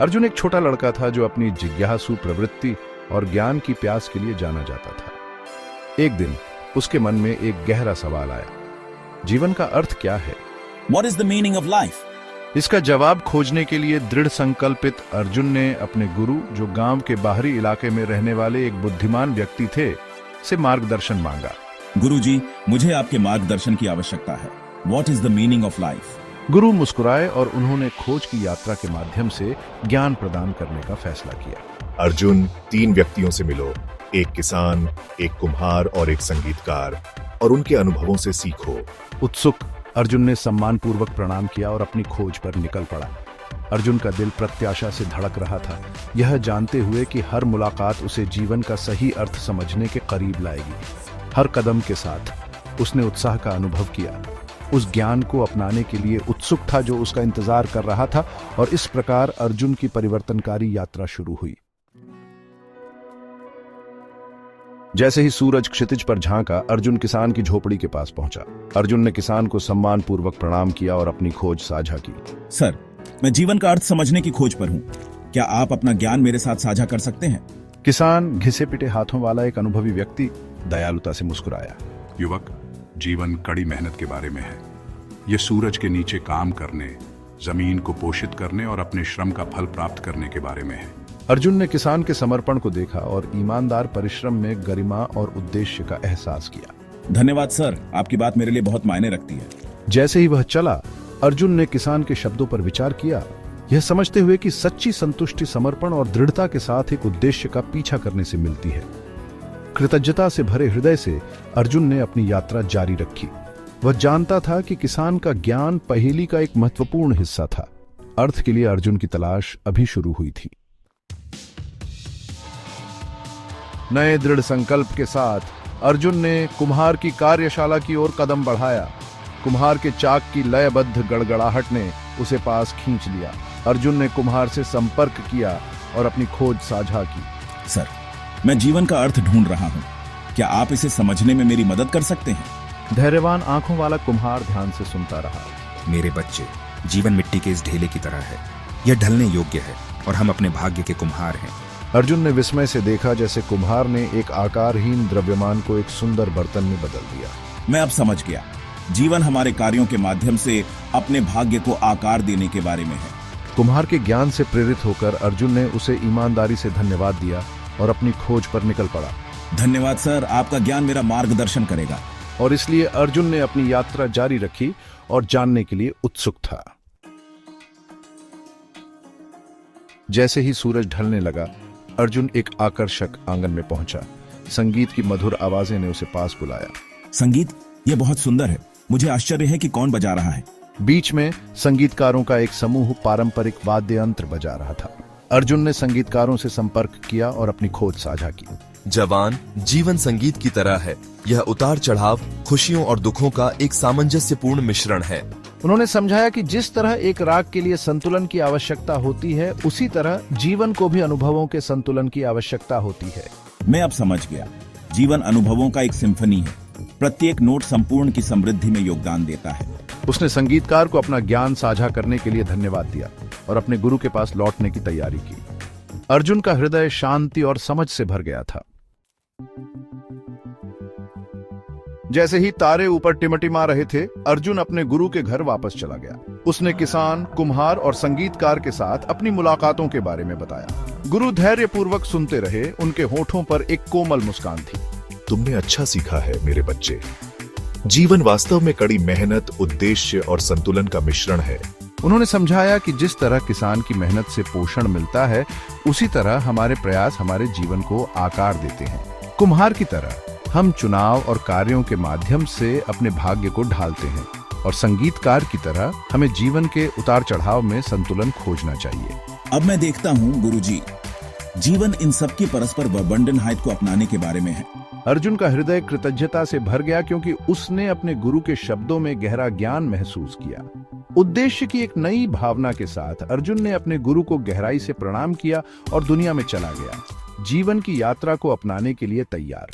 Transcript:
अर्जुन एक छोटा लड़का था जो अपनी जिज्ञासु प्रवृत्ति और ज्ञान की प्यास के लिए जाना जाता था। एक दिन उसके मन में एक गहरा सवाल आया, जीवन का अर्थ क्या है? What is the meaning of life? इसका जवाब खोजने के लिए दृढ़ संकल्पित अर्जुन ने अपने गुरु, जो गांव के बाहरी इलाके में रहने वाले एक बुद्धिमान व्यक्ति थे, से मार्गदर्शन मांगा। गुरुजी, मुझे आपके मार्गदर्शन की आवश्यकता है। What is the meaning of life? गुरु मुस्कुराए और उन्होंने खोज की यात्रा के माध्यम से ज्ञान प्रदान करने का फैसला किया। अर्जुन, 3 व्यक्तियों से मिलो, एक किसान, एक कुम्हार और एक संगीतकार, और उनके अनुभवों से सीखो। उत्सुक अर्जुन ने सम्मानपूर्वक प्रणाम किया और अपनी खोज पर निकल पड़ा। अर्जुन का दिल प्रत्याशा से धड़क रहा था, यह जानते हुए कि हर मुलाकात उसे जीवन का सही अर्थ समझने के करीब लाएगी। हर कदम के साथ उसने उत्साह का अनुभव किया, उस ज्ञान को अपनाने के लिए उत्सुक था जो उसका इंतजार कर रहा था, और इस प्रकार अर्जुन की परिवर्तनकारी यात्रा शुरू हुई। जैसे ही सूरज क्षितिज पर झांका, अर्जुन किसान की झोपड़ी के पास पहुंचा। अर्जुन ने किसान को सम्मानपूर्वक प्रणाम किया और अपनी खोज साझा की। सर, मैं जीवन का अर्थ समझने की खोज पर हूँ। क्या आप अपना ज्ञान मेरे साथ साझा कर सकते हैं? किसान, घिसे पिटे हाथों वाला एक अनुभवी व्यक्ति, दयालुता से मुस्कुराया। युवक, जीवन कड़ी मेहनत के बारे में है। ये सूरज के नीचे काम करने, जमीन को पोषित करने और अपने श्रम का फल प्राप्त करने के बारे में है। अर्जुन ने किसान के समर्पण को देखा और ईमानदार परिश्रम में गरिमा और उद्देश्य का एहसास किया। धन्यवाद सर, आपकी बात मेरे लिए बहुत मायने रखती है। जैसे ही वह चला, अर्जुन ने किसान के शब्दों पर विचार किया, यह समझते हुए कि सच्ची संतुष्टि समर्पण और दृढ़ता के साथ एक उद्देश्य का पीछा करने से मिलती है। कृतज्ञता से भरे हृदय से अर्जुन ने अपनी यात्रा जारी रखी। वह जानता था कि किसान का ज्ञान पहेली का एक महत्वपूर्ण हिस्सा था। अर्थ के लिए अर्जुन की तलाश अभी शुरू हुई थी। नए दृढ़ संकल्प के साथ अर्जुन ने कुम्हार की कार्यशाला की ओर कदम बढ़ाया। कुम्हार के चाक की लयबद्ध गड़गड़ाहट ने उसे पास खींच लिया। अर्जुन ने कुम्हार से संपर्क किया और अपनी खोज साझा की। सर, मैं जीवन का अर्थ ढूंढ रहा हूँ। क्या आप इसे समझने में मेरी मदद कर सकते हैं? धैर्यवान आंखों वाला कुम्हार ध्यान से सुनता रहा। मेरे बच्चे, जीवन मिट्टी के इस ढेले की तरह है। यह ढलने योग्य है और हम अपने भाग्य के कुम्हार हैं। अर्जुन ने विस्मय से देखा जैसे कुम्हार ने एक आकारहीन द्रव्यमान को एक सुंदर बर्तन में बदल दिया। मैं अब समझ गया। जीवन हमारे कार्यों के माध्यम से अपने भाग्य को आकार देने के बारे में है। कुम्हार के ज्ञान से प्रेरित होकर अर्जुन ने उसे ईमानदारी से धन्यवाद दिया और अपनी खोज पर निकल पड़ा। धन्यवाद सर, आपका ज्ञान मेरा मार्गदर्शन करेगा। और इसलिए अर्जुन ने अपनी यात्रा जारी रखी और जानने के लिए उत्सुक था। जैसे ही सूरज ढलने लगा, अर्जुन एक आकर्षक आंगन में पहुंचा। संगीत की मधुर आवाजें ने उसे पास बुलाया। संगीत, यह बहुत सुंदर है। मुझे आश्चर्य है कि कौन बजा रहा है। बीच में संगीतकारों का एक समूह पारंपरिक वाद्य यंत्र बजा रहा था। अर्जुन ने संगीतकारों से संपर्क किया और अपनी खोज साझा की। जवान, जीवन संगीत की तरह है। यह उतार चढ़ाव, खुशियों और दुखों का एक सामंजस्यपूर्ण मिश्रण है। उन्होंने समझाया कि जिस तरह एक राग के लिए संतुलन की आवश्यकता होती है, उसी तरह जीवन को भी अनुभवों के संतुलन की आवश्यकता होती है। मैं अब समझ गया। जीवन अनुभवों का एक सिम्फनी है। प्रत्येक नोट संपूर्ण की समृद्धि में योगदान देता है। उसने संगीतकार को अपना ज्ञान साझा करने के लिए धन्यवाद दिया और अपने गुरु के पास लौटने की तैयारी की। अर्जुन का हृदय शांति और समझ से भर गया था। जैसे ही तारे ऊपर टिमटिमा रहे थे, अर्जुन अपने गुरु के घर वापस चला गया। उसने किसान, कुम्हार और संगीतकार के साथ अपनी मुलाकातों के बारे में बताया। गुरु धैर्यपूर्वक सुनते रहे, उनके होठों पर एक कोमल मुस्कान थी। तुमने अच्छा सीखा है मेरे बच्चे। जीवन वास्तव में कड़ी मेहनत, उद्देश्य और संतुलन का मिश्रण है। उन्होंने समझाया कि जिस तरह किसान की मेहनत से पोषण मिलता है, उसी तरह हमारे प्रयास हमारे जीवन को आकार देते हैं। कुम्हार की तरह हम चुनाव और कार्यों के माध्यम से अपने भाग्य को ढालते हैं, और संगीतकार की तरह हमें जीवन के उतार चढ़ाव में संतुलन खोजना चाहिए। अब मैं देखता हूँ गुरुजी, जीवन इन सब की परस्पर वर्बंडनहाइट को अपनाने के बारे में है। अर्जुन का हृदय कृतज्ञता से भर गया क्योंकि उसने अपने गुरु के शब्दों में गहरा ज्ञान महसूस किया। उद्देश्य की एक नई भावना के साथ अर्जुन ने अपने गुरु को गहराई से प्रणाम किया और दुनिया में चला गया, जीवन की यात्रा को अपनाने के लिए तैयार।